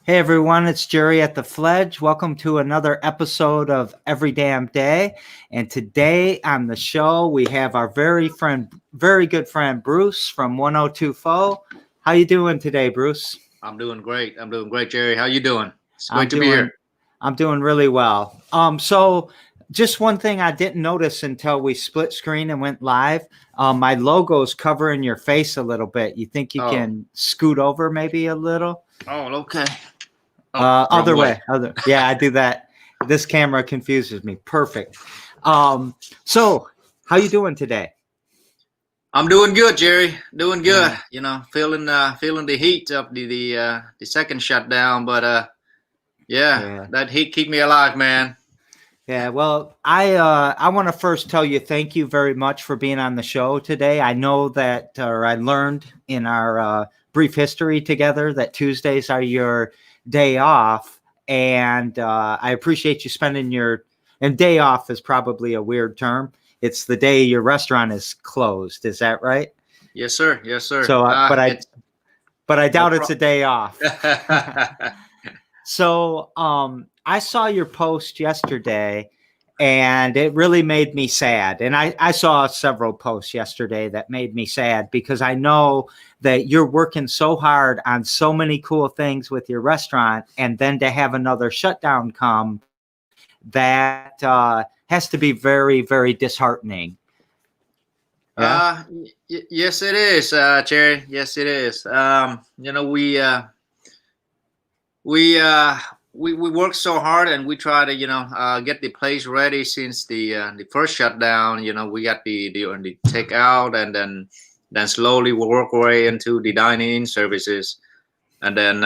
Hey everyone, it's Jerry at the Fledge. Welcome to another episode of Every Damn Day. And today on the show we have our very good friend Bruce from 102 Fo. How you doing today, Bruce? I'm doing great. I'm doing great, Jerry. How you doing? It's I'm great to be doing here. I'm doing really well. So just one thing I didn't notice until we split screen and went live. My logo's covering your face a little bit. You think you Oh, can scoot over maybe a little? oh, okay. Oh, wrong Other way. way. Yeah, I do that. This camera confuses me. Perfect. Um, so how you doing today? I'm doing good, Jerry. Doing good. Yeah, Feeling the heat of the second shutdown, but yeah, yeah, that heat keep me alive, man. yeah. Well, I want to first tell you thank you very much for being on the show today. I know that, or I learned in our brief history together that Tuesdays are your day off, and I appreciate you spending your and day off is probably a weird term. It's the day your restaurant is closed. Is that right? Yes, sir. Yes, sir. So, It's but I no doubt it's a day off. problem. So, I saw your post yesterday, and it really made me sad. And I saw several posts yesterday that made me sad because I know that you're working so hard on so many cool things with your restaurant, and then to have another shutdown come, that has to be very, very disheartening. Yeah. Yes, it is, Jerry. Yes, it is. We uh we work so hard and we try to get the place ready since the first shutdown. We got the takeout, and then slowly we work our way into the dining services, and then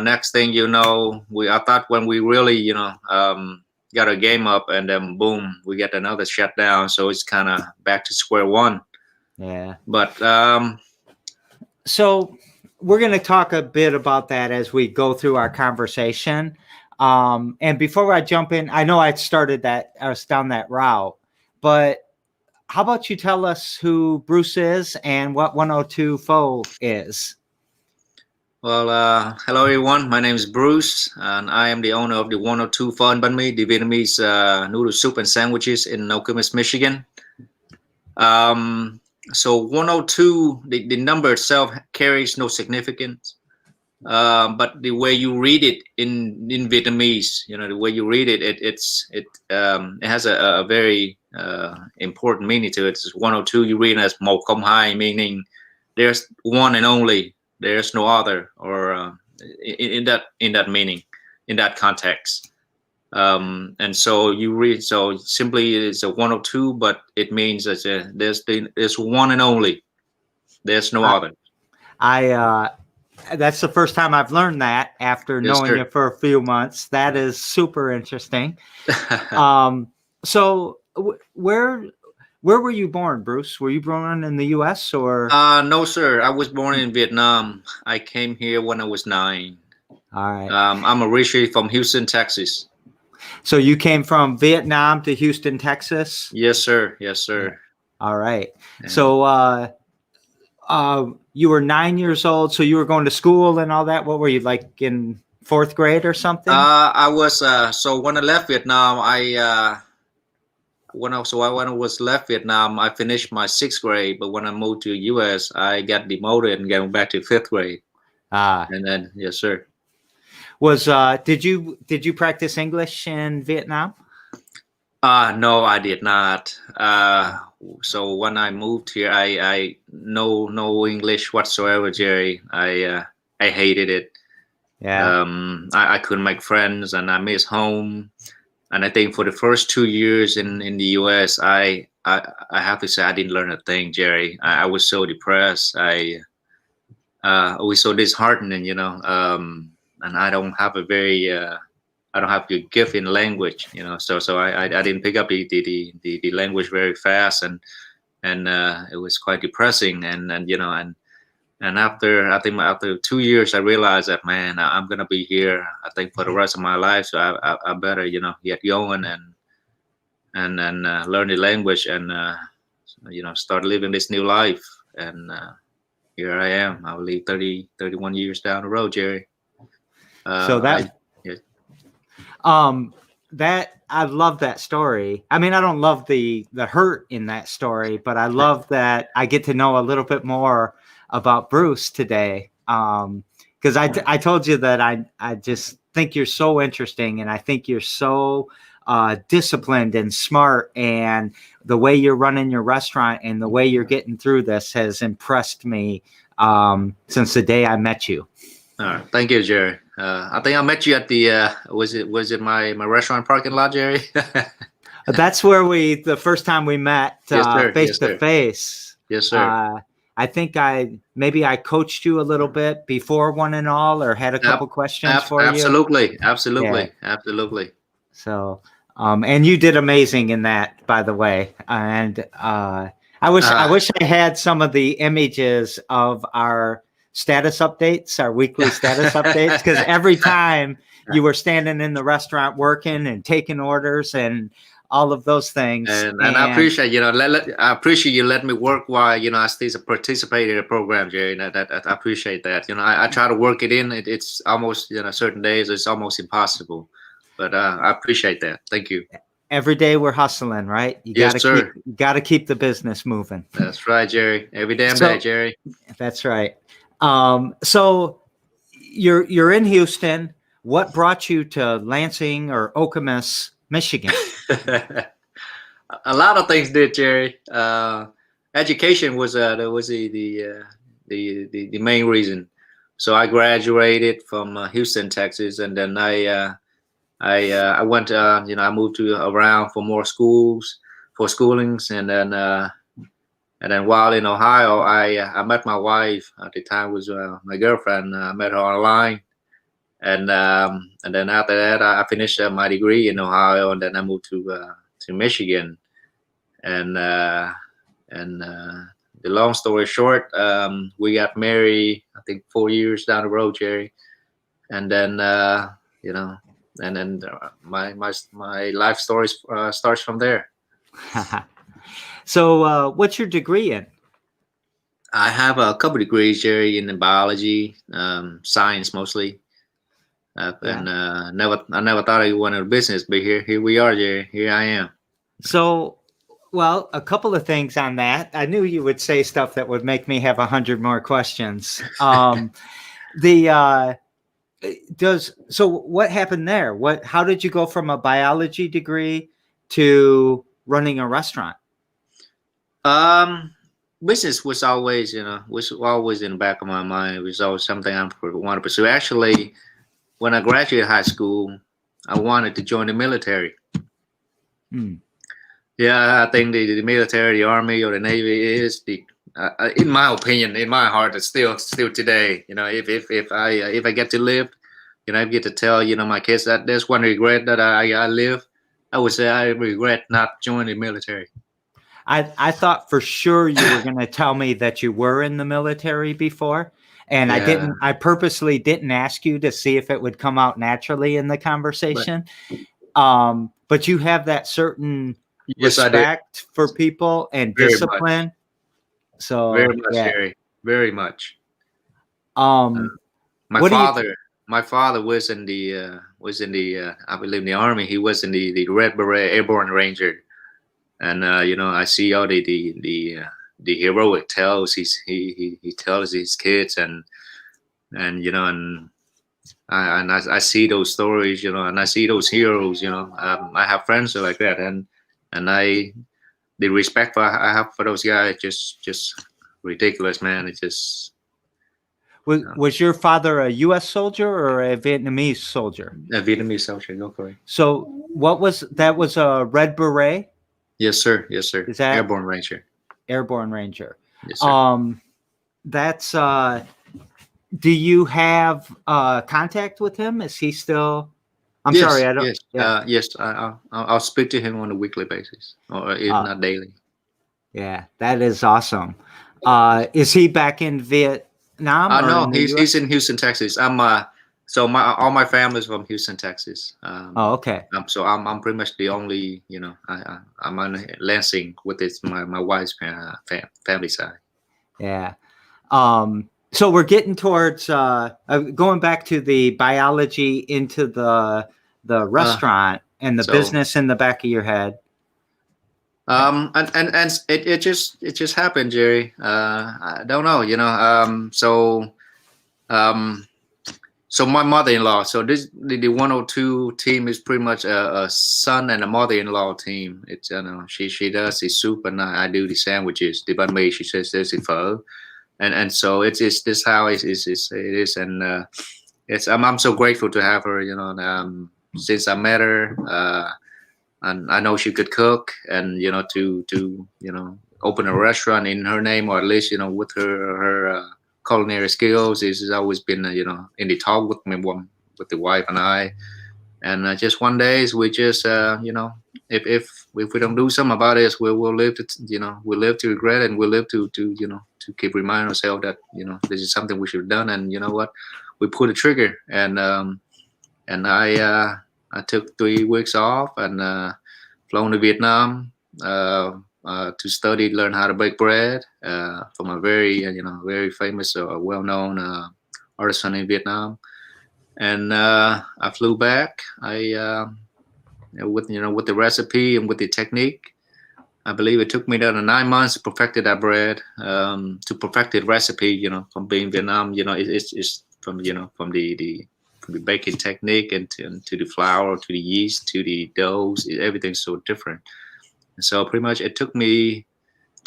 next thing you know, we I thought when we really got our game up, and then boom, we get another shutdown, so it's kind of back to square one. Yeah. But So we're going to talk a bit about that as we go through our conversation. And before I jump in, I know I was down that route, but how about you tell us who Bruce is and what 102 Fo is? Well, hello everyone. My name is Bruce, and I am the owner of the 102 Banh Mi, the Vietnamese noodle soup and sandwiches in Nokomis, Michigan. Um, so 102, the number itself carries no significance, but the way you read it in Vietnamese, the way you read it, it has a very important meaning to it. It's 102. You read it as Một Không Hai, meaning there's one and only. There's no other, or in that meaning, in that context. And so you read, so simply it's a 102, but it means that there's one and only. There's no I, other. I that's the first time I've learned that after Yes, knowing sir. you for a few months. That is super interesting. So where were you born, Bruce? Were you born in the U.S. or? No, sir. I was born in Vietnam. I came here when I was 9. All right. I'm originally from Houston, Texas. So you came from Vietnam to Houston, Texas? Yes, sir. Yes, Yeah. sir. All right. And So you were 9 years old. So you were going to school and all that. What were you like in fourth grade or something? I was so when I left Vietnam, when I was left Vietnam, I finished my 6th grade. But when I moved to U.S., I got demoted and going back to 5th grade. Ah, And then yes, sir. was did you practice English in Vietnam? No, I did not. So when I moved here, I no English whatsoever, Jerry. I hated it. Yeah. I couldn't make friends, and I miss home. And I think for the first 2 years in the U.S., I have to say I didn't learn a thing, Jerry. I was so depressed. I was so disheartening, and I don't have good gift in language, so I didn't pick up the language very fast, and it was quite depressing, and after 2 years I realized that, man, I'm gonna be here, I think, for the rest of my life, so I better get going and learn the language, and start living this new life, and here I am, I believe 31 years down the road, Jerry. So Yeah. that I love that story. I mean, I don't love the hurt in that story, but I love that I get to know a little bit more about Bruce today. Because I told you that I just think you're so interesting, and I think you're so disciplined and smart, and the way you're running your restaurant and the way you're getting through this has impressed me since the day I met you. All right. Thank you, Jerry. I think I met you at the was it my restaurant parking lot, Jerry? That's where the first time we met Yes, sir. face Yes, to sir. face. Yes, sir. I think I coached you a little bit before One and All, or had a couple questions for you. Absolutely. Yeah. Absolutely. So, and you did amazing in that, by the way. And I wish I had some of the images of our status updates, our weekly status updates, because every time you were standing in the restaurant working and taking orders and all of those things. And I appreciate, I appreciate you letting me work while, I still participate in the program, Jerry. I appreciate that. I try to work it in. It's almost, certain days it's almost impossible. But I appreciate that. Thank you. Every day we're hustling, right? You gotta keep the business moving. That's right, Jerry. Every damn day, Jerry. That's right. So you're in Houston. What brought you to Lansing or Okemos, Michigan? A lot of things did, Jerry. Education was the main reason. So I graduated from Houston, Texas, and then I went. I moved around for more schools, for schoolings, and then while in Ohio, I met my wife at the time, was my girlfriend. I met her online. And then after that, I finished my degree in Ohio, and then I moved to Michigan. And the long story short, we got married, I think 4 years down the road, Jerry. And then my life story starts from there. So what's your degree in? I have a couple degrees, Jerry, in biology, science mostly. And I never thought I wanted a business, but here we are, Jerry. Here I am. So, well, a couple of things on that. I knew you would say stuff that would make me have 100 more questions. So what happened there? How did you go from a biology degree to running a restaurant? Business was always, was always in the back of my mind. It was always something I wanted to pursue. Actually, when I graduated high school, I wanted to join the military. Yeah, I think the military, the Army, or the Navy is in my opinion, in my heart, it's still today. If I get to live, I get to tell my kids that there's one regret that I live. I would say I regret not joining the military. I thought for sure you were going to tell me that you were in the military before. And I purposely didn't ask you to see if it would come out naturally in the conversation. But you have that certain respect for people and very discipline. Much. So very much, Jerry, very much. My father was in the I believe in the Army. He was in the Red Beret Airborne Ranger, and I see all the heroic tales he tells his kids, and I see those stories, and I see those heroes, I have friends like that, and the respect I have for those guys just ridiculous, man. It's just. Was your father a U.S. soldier or a Vietnamese soldier? A Vietnamese soldier, no, correct. So that was a Red Beret? Yes, sir. Yes, sir. Is that Airborne Ranger? Airborne Ranger. Yes, sir. That's do you have contact with him? Is he still? I'm sorry, I don't. Yes, yes. I'll speak to him on a weekly basis, or if not daily. Yeah, that is awesome. Is he back in Vietnam? No, he's in Houston, Texas. So all my family's from Houston, Texas. Okay. So I'm pretty much the only, I'm on Lansing with my wife's family side. Yeah. So we're getting towards going back to the biology into the Uh, restaurant and the so business in the back of your head. and it just happened, Jerry. I don't know, um so my mother-in-law, so the 102 team is pretty much a son and a mother-in-law team. It's she does the soup and I do the sandwiches, the banh mi. She says there's the pho, and so it's this how it is, and it's I'm so grateful to have her, since I met her, and I know she could cook, and to open a restaurant in her name, or at least with her culinary skills, is has always been in the talk with me, with the wife and I. And just one day we just if we don't do something about it, we'll live to we'll live to regret it, and we'll live to keep reminding ourselves that this is something we should have done. And you know what, we pulled the trigger, and I took 3 weeks off, and flown to Vietnam to study, learn how to bake bread from a very famous, well-known artisan in Vietnam. And I flew back. I with the recipe and with the technique. I believe it took me down to 9 months to perfect that bread, to perfect the recipe. From being Vietnam, it's from from the baking technique, and to the flour, to the yeast, to the doughs. Everything's so different. And so pretty much it took me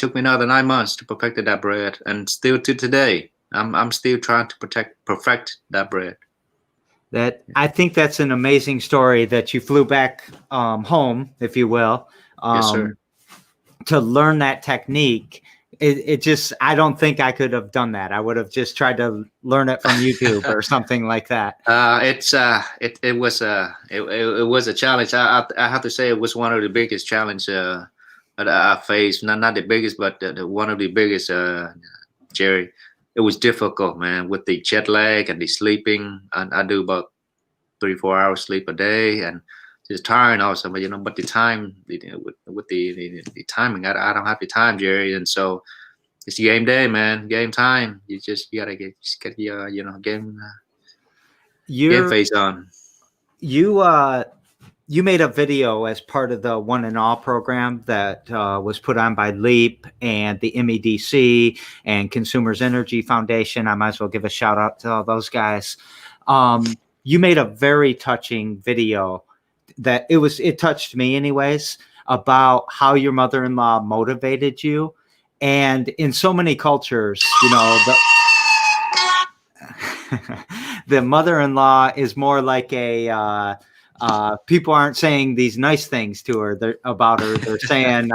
another 9 months to perfect that bread, and still to today, I'm still trying to perfect that bread. That I think that's an amazing story that you flew back home, if you will, Yes, sir. to learn that technique. It just, I don't think I could have done that. I would have just tried to learn it from YouTube or something like that. It was a challenge. I have to say it was one of the biggest challenge that I faced. Not the biggest, but one of the biggest. Jerry, it was difficult, man, with the jet lag and the sleeping. And I do about 3-4 hours sleep a day, and just tiring also. But the time, with the timing, I don't have the time, Jerry. And so it's game day, man, game time. You gotta get your game face on. You made a video as part of the One and All program that was put on by LEAP and the MEDC and Consumers Energy Foundation. I might as well give a shout out to all those guys. You made a very touching video that it touched me anyways, about how your mother-in-law motivated you. And in so many cultures, the mother-in-law is more like a people aren't saying these nice things to her about her. They're saying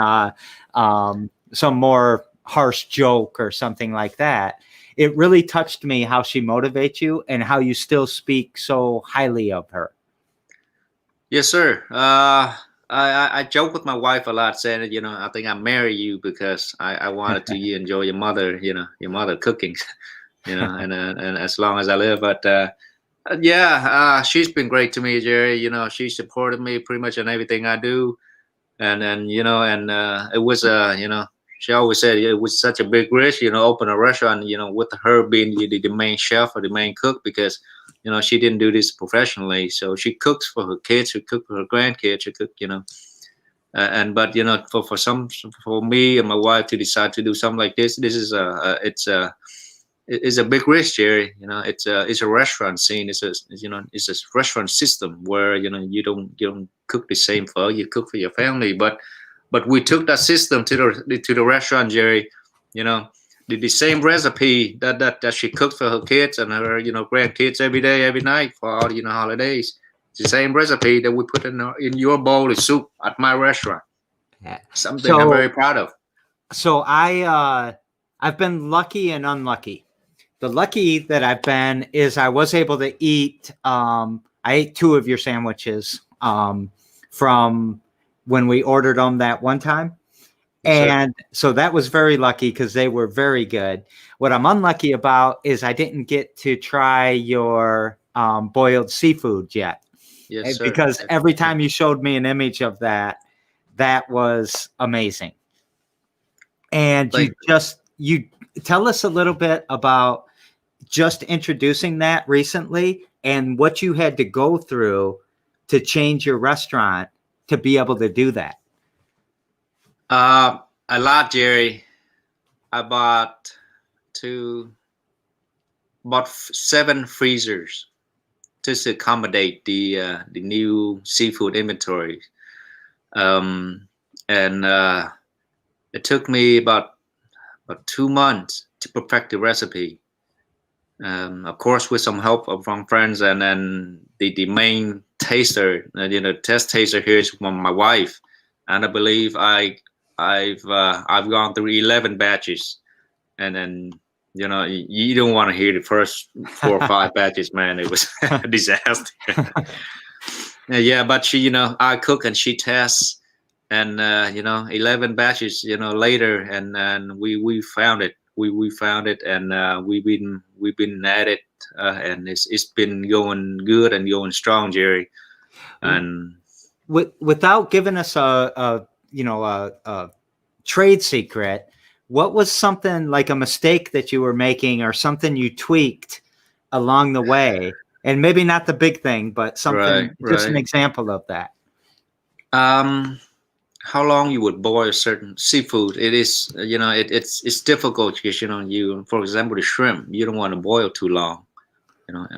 some more harsh joke or something like that. It really touched me how she motivates you and how you still speak so highly of her. Yes, sir. I joke with my wife a lot, saying that I think I marry you because I wanted to enjoy your mother cooking, and as long as I live. But she's been great to me, Jerry. She supported me pretty much in everything I do, and it was she always said it was such a big risk, open a restaurant, with her being the main chef or the main cook, because she didn't do this professionally. So she cooks for her kids, she cooked for her grandkids, she cooked, and but for me and my wife to decide to do something like this is it's a big risk, Jerry. It's a restaurant scene. It's a restaurant system where you don't cook the same pho. You cook for your family, but we took that system to the restaurant, Jerry. The same recipe that she cooked for her kids and her grandkids every day, every night for all the holidays. It's the same recipe that we put in your bowl of soup at my restaurant. Something I'm very proud of. So I've been lucky and unlucky. The lucky that I've been is I was able to eat. I ate 2 of your sandwiches from when we ordered them that one time. And so that was very lucky because they were very good. What I'm unlucky about is I didn't get to try your boiled seafood yet. Yes, sir. Because every time you showed me an image of that was amazing. And you tell us a little bit about just introducing that recently and what you had to go through to change your restaurant to be able to do that? A lot, Jerry. I bought 7 freezers just to accommodate the new seafood inventory. And it took me about 2 months to perfect the recipe. Of course, with some help from friends, and then the main taster, test taster here is from my wife, and I believe I've gone through 11 batches, and then you don't want to hear the first 4 or 5 batches, man. It was a disaster. Yeah, but she, I cook and she tests, and 11 batches, later, and we found it. We found it, and we've been at it, and it's been going good and going strong, Jerry. And without giving us a trade secret, what was something like a mistake that you were making or something you tweaked along the way? And maybe not the big thing, but something, just an example of that. How long you would boil certain seafood? It is, it's difficult because, for example, the shrimp, you don't want to boil too long,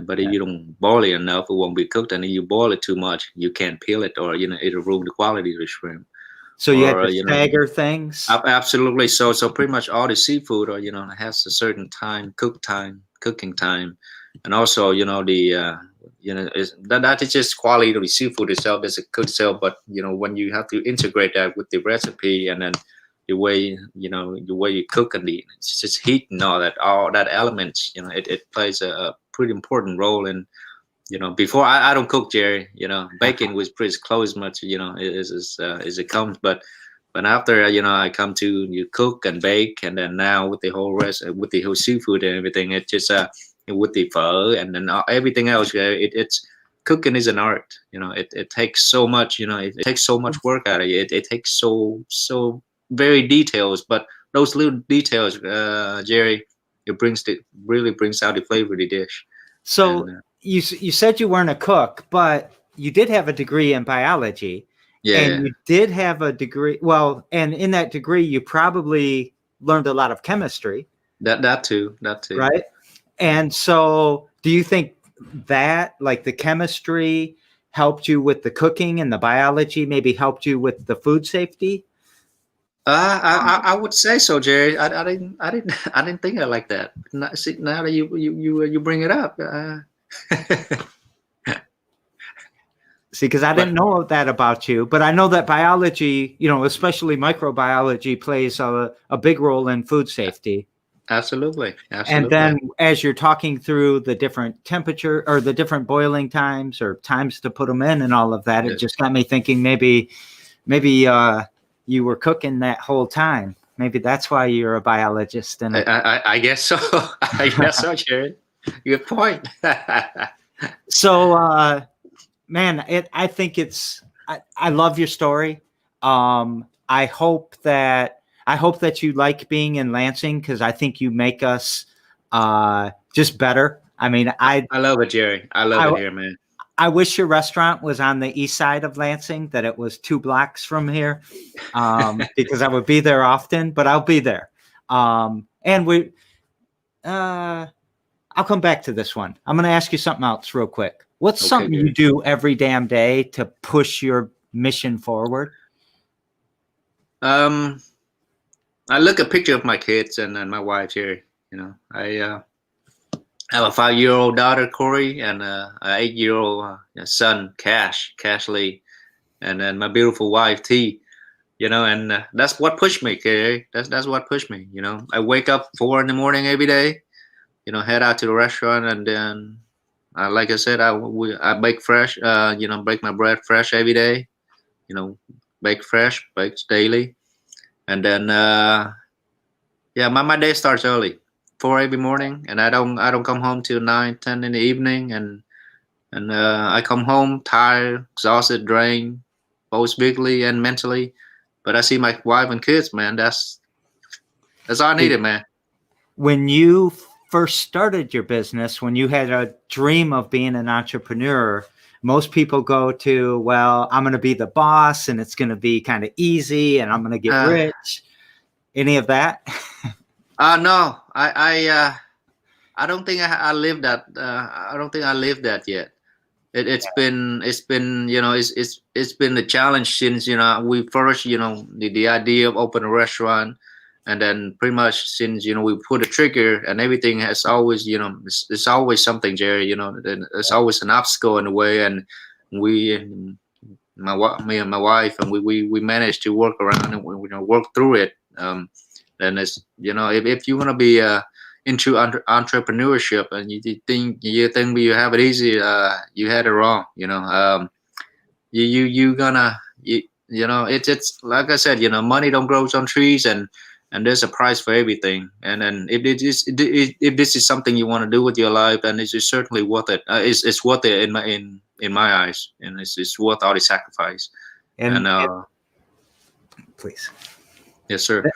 but if you don't boil it enough, it won't be cooked. And if you boil it too much, you can't peel it, or, it'll ruin the quality of the shrimp. So you have to stagger things? Absolutely. So pretty much all the seafood, or, has a certain cooking time. And also, that is just quality of the seafood itself as a cook itself. But when you have to integrate that with the recipe, and then the way you cook, and it's just heat and all that elements, it plays a pretty important role. And before I don't cook, Jerry. Baking was pretty close, much as it comes. But after I come to cook and bake, and then now with the whole seafood and everything, it just with the pho and then everything else, it's cooking is an art. It takes so much. It takes so much work out of it. It takes so very details, but those little details, Jerry, really brings out the flavor of the dish. So you said you weren't a cook, but you did have a degree in biology. Yeah. And you did have a degree. Well, and in that degree, you probably learned a lot of chemistry. That too. Right. And so do you think that, like, the chemistry helped you with the cooking, and the biology maybe helped you with the food safety? I would say so, Jerry. I didn't think of it like that. Now that you bring it up. See, because I didn't know that about you, but I know that biology, especially microbiology, plays a big role in food safety. Absolutely. And then as you're talking through the different temperature or the different boiling times or times to put them in and all of that, It just got me thinking maybe you were cooking that whole time. Maybe that's why you're a biologist. And I guess so. I guess so, Jared. Good point. So, man, I think I love your story. I hope that you like being in Lansing, because I think you make us just better. I mean, I love it, Jerry. I love it here, man. I wish your restaurant was on the east side of Lansing, that it was 2 blocks from here, because I would be there often, but I'll be there. And I'll come back to this one. I'm going to ask you something else real quick. What's something you do every damn day to push your mission forward? I look at a picture of my kids and my wife here. I have a 5-year-old daughter, Corey, and an 8-year-old son, Cash Lee, and then my beautiful wife, T. And that's what pushed me, Kerry. That's what pushed me. I wake up 4 in the morning every day. Head out to the restaurant, and then, like I said, I bake fresh. Bake my bread fresh every day. Bake fresh, bakes daily, and then my day starts early. 4 every morning, and I don't come home till 9, 10 in the evening, and I come home tired, exhausted, drained, both physically and mentally. But I see my wife and kids, man. That's all I needed, man. When you first started your business, when you had a dream of being an entrepreneur, most people go to, well, I'm going to be the boss and it's going to be kind of easy and I'm going to get rich. Any of that? No, I don't think I lived that. I don't think I lived that yet. It's been it's been a challenge since we first the idea of opening a restaurant, and then pretty much since we put a trigger, and everything has always it's always something, Jerry. There's always an obstacle in the way, and me and my wife, and we managed to work around and work through it. Then it's if you want to be into entrepreneurship and you think you have it easy, you had it wrong. You gonna it's like I said, money don't grow on trees, and there's a price for everything. And then if this is something you want to do with your life, and it's certainly worth it. It's worth it in my eyes, and it's worth all the sacrifice. And please, yes, sir.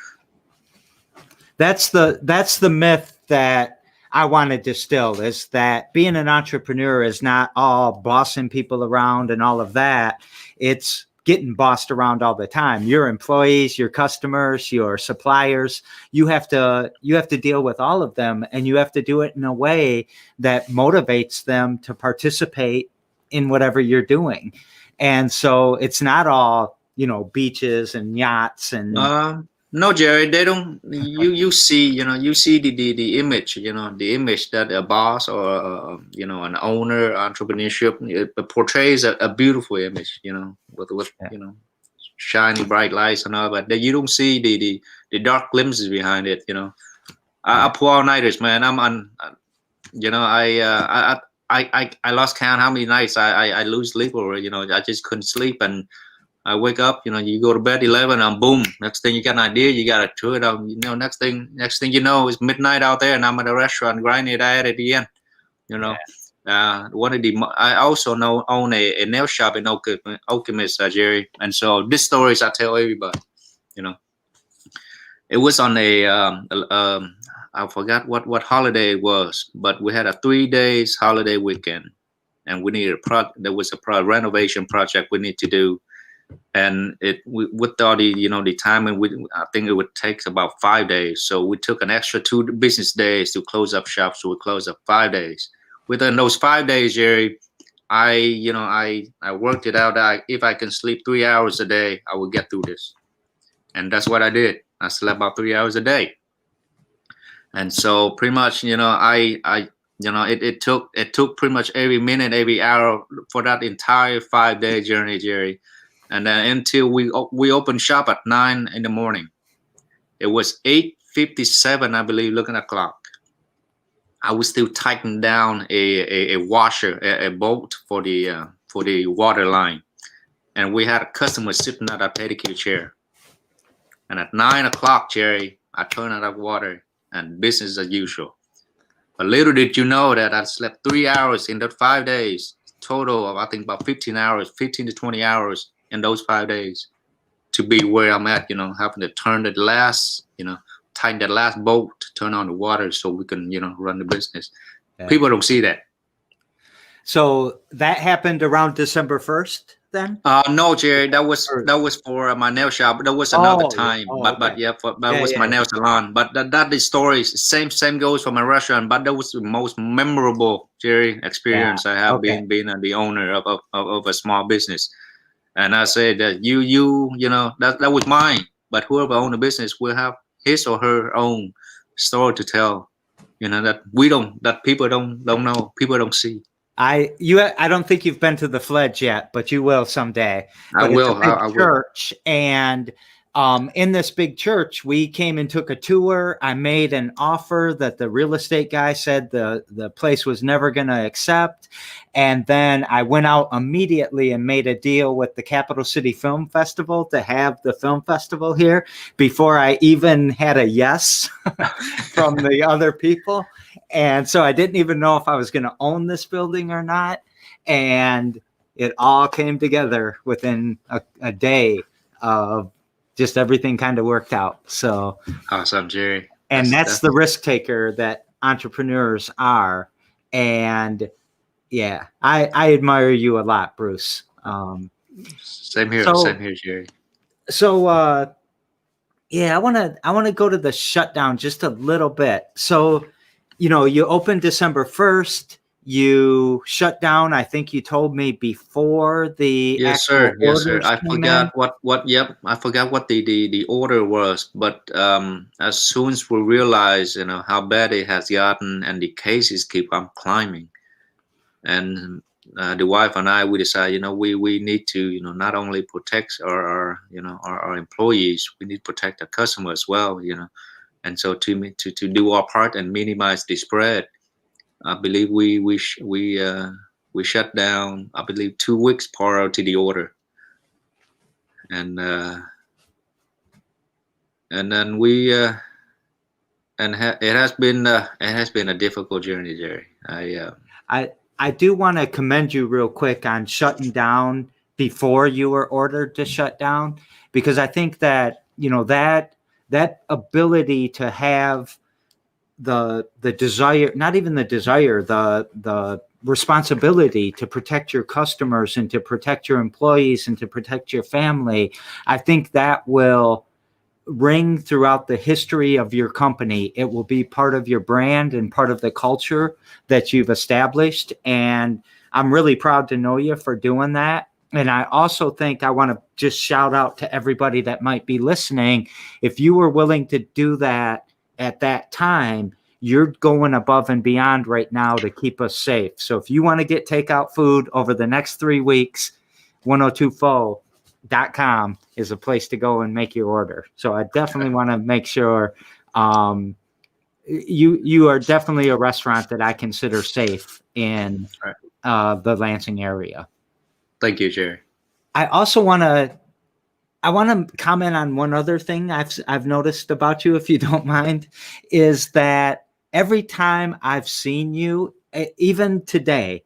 That's the myth that I want to distill, is that being an entrepreneur is not all bossing people around and all of that. It's getting bossed around all the time. Your employees, your customers, your suppliers, you have to deal with all of them, and you have to do it in a way that motivates them to participate in whatever you're doing. And so it's not all, beaches and yachts and no, Jerry, they don't. You see, you see the image, the image that a boss or an owner, entrepreneurship, it portrays a beautiful image, with shiny bright lights and all, but you don't see the dark glimpses behind it. I pull all nighters, man. I'm on, I lost count how many nights I lose sleep over. I just couldn't sleep, and I wake up, you go to bed 11, and boom, next thing you got an idea, you got to do it. Next thing you know, it's midnight out there, and I'm at a restaurant grinding it at the end. I also own a nail shop in Okemos, Jerry, and so these stories I tell everybody. It was on I forgot what holiday it was, but we had a 3 days holiday weekend, and we needed there was a renovation project we need to do. And with all the time, and I think it would take about 5 days. So we took an extra 2 business days to close up shop. So we closed up 5 days. Within those 5 days, Jerry, I worked it out that if I can sleep 3 hours a day, I would get through this. And that's what I did. I slept about 3 hours a day. And so pretty much, it took pretty much every minute, every hour for that entire 5-day journey, Jerry. And then until we opened shop at 9 in the morning, it was 8:57, I believe. Looking at the clock, I was still tightening down a washer, a bolt for the water line, and we had a customer sitting at a pedicure chair. And at 9 o'clock, Jerry, I turned on that water, and business as usual. But little did you know that I slept 3 hours in that 5 days, total of I think about 15 hours, 15 to 20 hours. In those 5 days to be where I'm at, having to turn the last, tighten that last bolt, turn on the water so we can, run the business. Yeah. People don't see that. So that happened around December 1st then? No, Jerry, that was for my nail shop. That was another time, but yeah, that was my nail salon. But that is stories. Same goes for my restaurant. But that was the most memorable, Jerry, experience I have being the owner of a small business. And I said that that was mine. But whoever owned the business will have his or her own story to tell. That people don't know, people don't see. I don't think you've been to the Fledge yet, but you will someday. I will. I church, and in this big church, we came and took a tour. I made an offer that the real estate guy said the place was never going to accept. And then I went out immediately and made a deal with the Capital City Film Festival to have the film festival here before I even had a yes from the other people. And so I didn't even know if I was going to own this building or not. And it all came together within a day of just everything kind of worked out. So awesome, Jerry. And that's the risk taker that entrepreneurs are. And yeah, I admire you a lot, Bruce. Same here, So Jerry. so yeah, I want to go to the shutdown just a little bit. So, you opened December 1st. You shut down, I think you told me, before the Yes, actual sir. Yes, sir. orders I came in. forgot what. Yep, I forgot what the order was. But as soon as we realize, how bad it has gotten, and the cases keep on climbing, and the wife and I, we decide, we need to, not only protect our employees, we need to protect our customers as well, And so to do our part and minimize the spread, I believe we shut down, I believe, 2 weeks prior to the order, and and then we it has been a difficult journey, Jerry. I do want to commend you real quick on shutting down before you were ordered to shut down, because I think that that ability to have the desire, not even the desire, the responsibility to protect your customers and to protect your employees and to protect your family, I think that will ring throughout the history of your company. It will be part of your brand and part of the culture that you've established. And I'm really proud to know you for doing that. And I also think I want to just shout out to everybody that might be listening. If you were willing to do that at that time, you're going above and beyond right now to keep us safe. So if you want to get takeout food over the next 3 weeks, 102fo.com is a place to go and make your order. So I definitely want to make sure you are definitely a restaurant that I consider safe in the Lansing area. Thank you, Jerry. I also want to comment on one other thing I've noticed about you, if you don't mind, is that every time I've seen you, even today,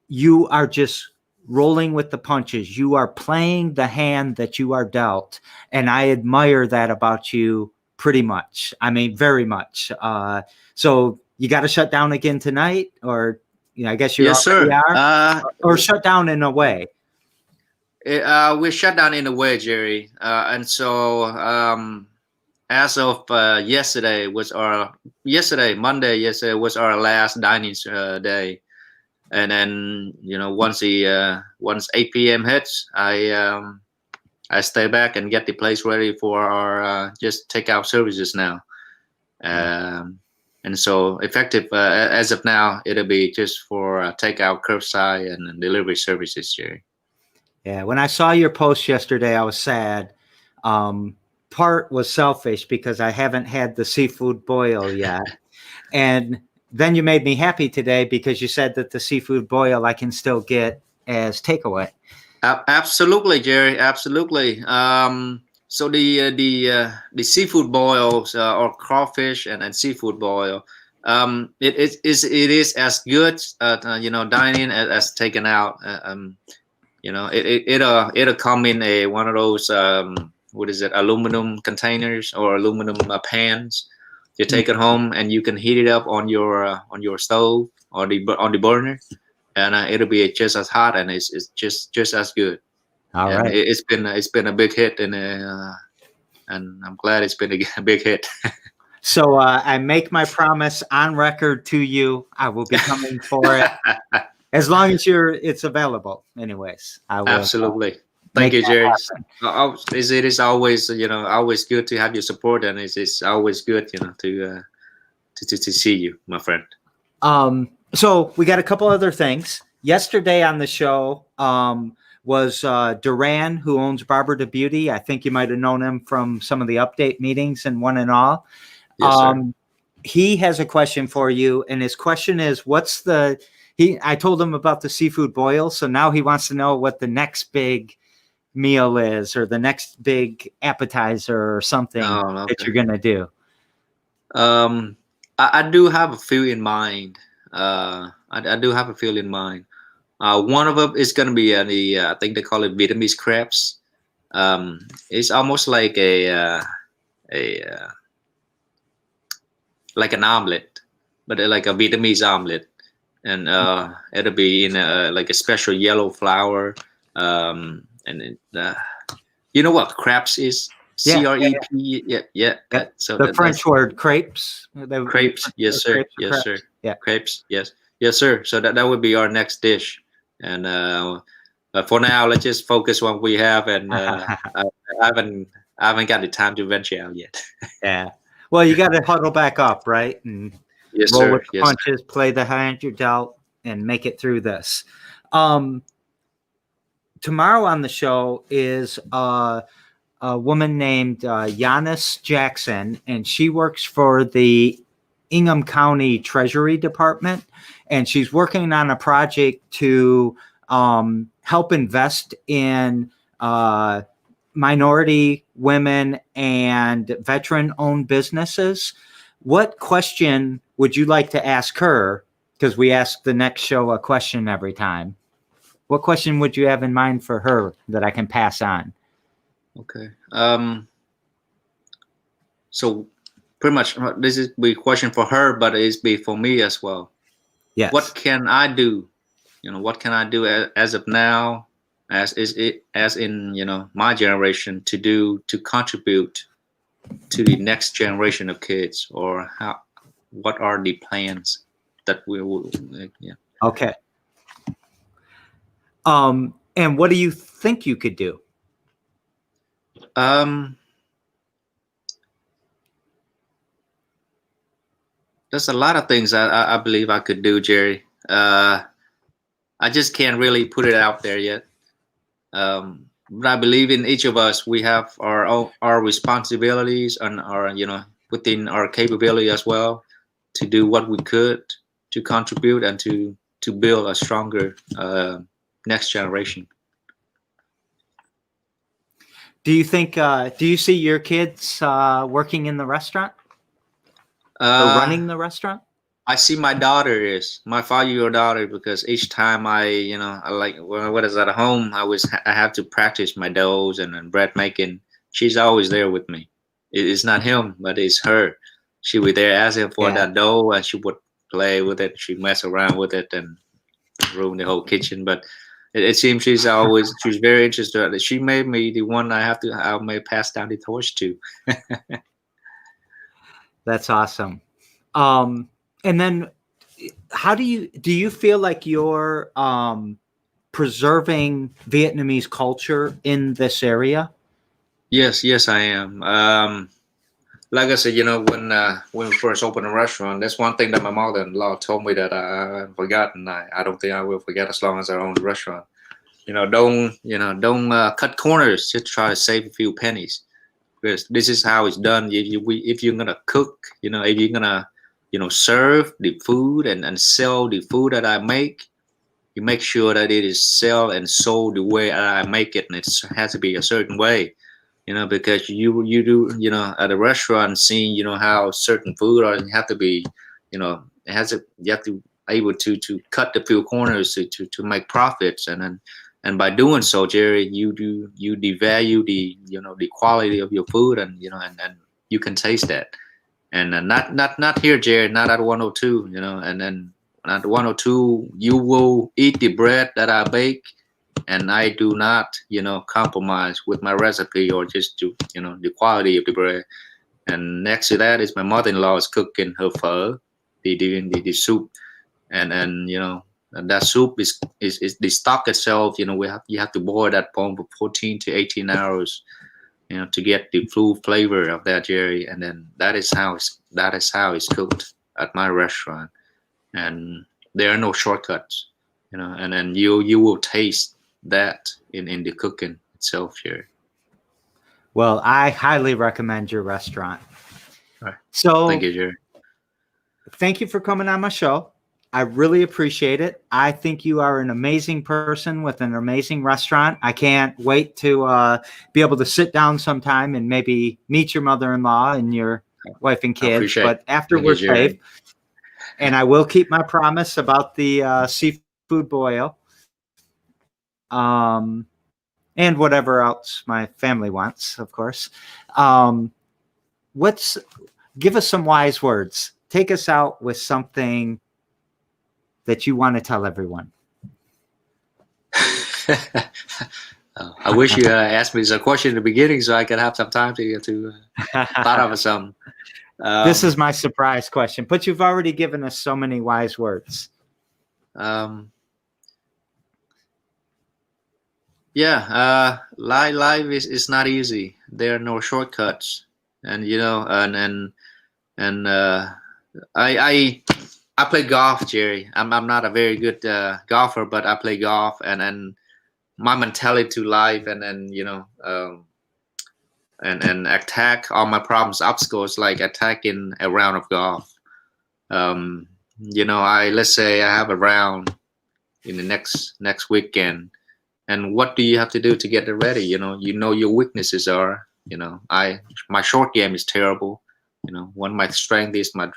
you are just rolling with the punches. You are playing the hand that you are dealt. And I admire that about you pretty much. I mean, very much. So you got to shut down again tonight, or, I guess you Yes, already sir. are, or shut down in a way. We shut down in a way, Jerry. And so as of yesterday, Monday, yesterday was our last dining day. And then, once 8 p.m. hits, I stay back and get the place ready for our just takeout services now. And so effective as of now, it'll be just for takeout, curbside, and delivery services, Jerry. Yeah, when I saw your post yesterday, I was sad. Part was selfish because I haven't had the seafood boil yet. And then you made me happy today because you said that the seafood boil I can still get as takeaway. Absolutely, Jerry. Absolutely. So the seafood boils or crawfish and seafood boil, it is as good dining as taken out. It'll come in one of those what is it, aluminum containers or aluminum pans. You take it home and you can heat it up on your stove or on the burner, and it'll be just as hot, and it's just as good. All And right. it's been a big hit, and I'm glad it's been a big hit. So I make my promise on record to you. I will be coming for it as long as it's available. Anyways, I will. Absolutely. Thank you, Jerry. It is always always good to have your support, and it's always good to see you, my friend. So we got a couple other things. Yesterday on the show was Duran, who owns Barber to Beauty. I think you might have known him from some of the update meetings and one and all. Yes, sir. He has a question for you, and his question is, I told him about the seafood boil, so now he wants to know what the next big meal is, or the next big appetizer or something that you're going to do. I do have a few in mind. I do have a few in mind. One of them is going to be I think they call it Vietnamese crepes. It's almost like like an omelet, but like a Vietnamese omelet, and it'll be in like a special yellow flour, and you know what crepes is? Yeah, yeah, CREP. Yeah, yeah. yep. So The that's French word crepes. You crepes. Yes, sir. crepes or Yes, sir. crepes. Yeah. Crepes. Yes, yes, sir. So that would be our next dish, and but for now, let's just focus on what we have, and I haven't I haven't got the time to venture out yet. Yeah. Well, you got to huddle back up, right? And Yes, roll with sir. the Yes, sir. punches, play the hand you're dealt, and make it through this. Um, Tomorrow on the show is a woman named Yanis Jackson, and she works for the Ingham County Treasury Department, and she's working on a project to help invest in minority women and veteran-owned businesses. What question would you like to ask her? Because we ask the next show a question every time. What question would you have in mind for her that I can pass on? Okay. So pretty much this is be a question for her, but it's be for me as well. Yes. What can I do? What can I do as of now, as in my generation to do to contribute to the next generation of kids, or how? What are the plans that we will? Yeah. Okay. And what do you think you could do? There's a lot of things I believe I could do, Jerry. I just can't really put it out there yet. But I believe in each of us. We have our responsibilities and our within our capability as well to do what we could to contribute and to build a stronger next generation. Do you think? Do you see your kids working in the restaurant or running the restaurant? I see my daughter is my 5-year-old daughter, because each time I like when I was at home, I have to practice my doughs and bread making. She's always there with me. It's not him, but it's her. She would there asking for that dough, and she would play with it. She mess around with it and ruin the whole kitchen. But it seems she's very interested. She made me the one I may pass down the torch to. That's awesome. And then how do you feel like you're preserving Vietnamese culture in this area? Yes, I am. Like I said, when we first opened a restaurant, that's one thing that my mother-in-law told me that I forgot, and I don't think I will forget as long as I own the restaurant. Don't cut corners. Just try to save a few pennies, because this is how it's done. If you're gonna cook, if you're gonna serve the food and sell the food that I make, you make sure that it is sell and sold the way I make it, and it has to be a certain way. Because you do at a restaurant, seeing how certain food are, you have to be you have to able to cut the few corners to make profits, and by doing so, Jerry, you devalue the quality of your food, and and you can taste that. And not here, Jerry, not at 102, and then at 102 you will eat the bread that I bake, and I do not, compromise with my recipe or just to, the quality of the bread. And next to that is my mother-in-law is cooking her pho, the soup, and and that soup is the stock itself. You have to boil that bone for 14 to 18 hours, to get the full flavor of that, Jerry. And then that is how it's cooked at my restaurant, and there are no shortcuts, and then you will taste that in the cooking itself here. Well, I highly recommend your restaurant. All right. So Thank you, Jerry. Thank you for coming on my show. I really appreciate it. I think you are an amazing person with an amazing restaurant. I can't wait to be able to sit down sometime and maybe meet your mother-in-law and your wife and kids, but after we're safe. And I will keep my promise about the seafood boil. And whatever else my family wants, of course. Give us some wise words take us out with something that you want to tell everyone. I wish you asked me this question in the beginning so I could have some time to thought of some. This is my surprise question, but you've already given us so many wise words. Life is not easy. There are no shortcuts, and I play golf, Jerry. I'm not a very good golfer, but I play golf, and my mentality to life, and attack all my problems, obstacles, like attacking a round of golf. Let's say I have a round in the next weekend, and what do you have to do to get it ready? Your weaknesses are. My short game is terrible. One of my strength is my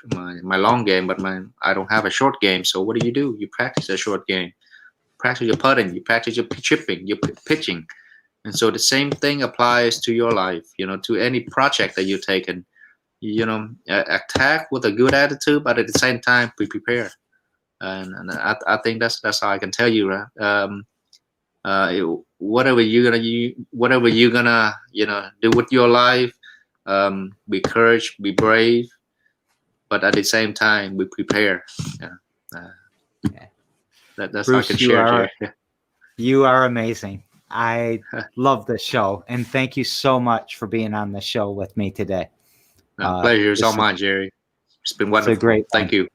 long game, but I don't have a short game. So what do? You practice a short game, practice your putting, you practice your chipping, your pitching. And so the same thing applies to your life, to any project that you're taking. Attack with a good attitude, but at the same time be prepared. And I think that's how I can tell you. Whatever you're gonna do with your life, be courage, be brave, but at the same time be prepared. That's Bruce, how I can share. You are amazing. I love this show, and thank you so much for being on the show with me today. Pleasure is all mine, Jerry. It's been wonderful. It's a great Thank you.